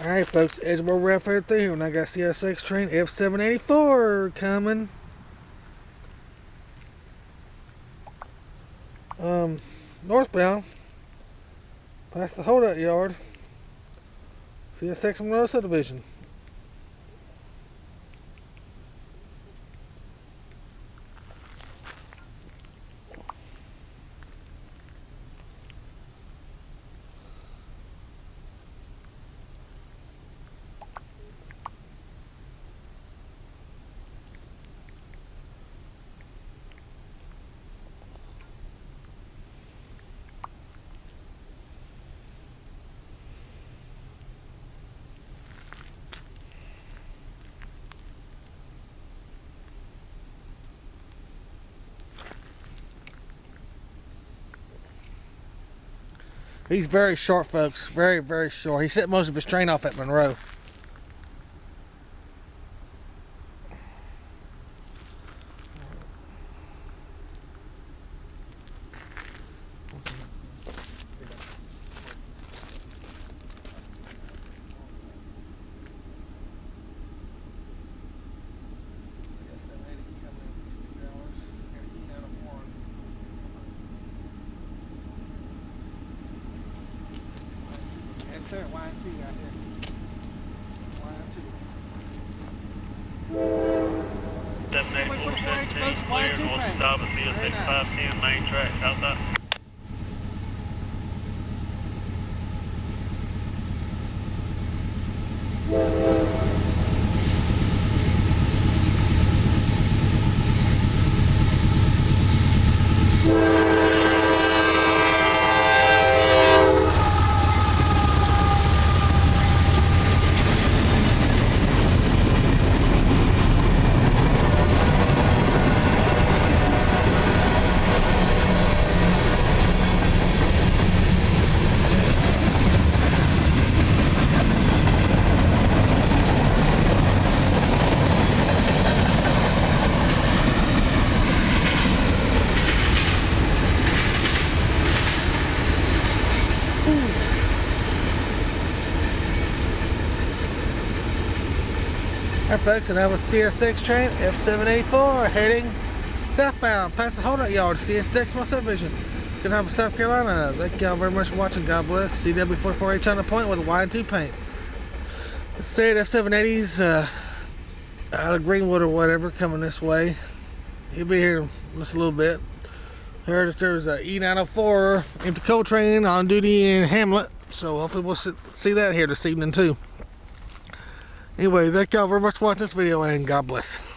Alright folks, Edgewater Welfare 3 here, and I got CSX train F784 coming. Northbound, past the Holdout yard, CSX Monroe Subdivision. He's very short, folks. Very, very short. He set most of his train off at Monroe. Yes, sir. Line 2 right here. Line 2. 784 clear north Catawba, CSX 510 main track, outside. Alright folks, and that was CSX train F784 heading southbound past the Holdout yard, CSX Monroe Subdivision, Catawba, South Carolina. Thank y'all very much for watching. God bless. CW44H on the point with a Y2 paint. Let's say F780's out of Greenwood or whatever coming this way. He'll be here in just a little bit. Heard that there's a E904 empty coal train on duty in Hamlet, so hopefully we'll see that here this evening too. Anyway, thank y'all very much for watching this video, and God bless.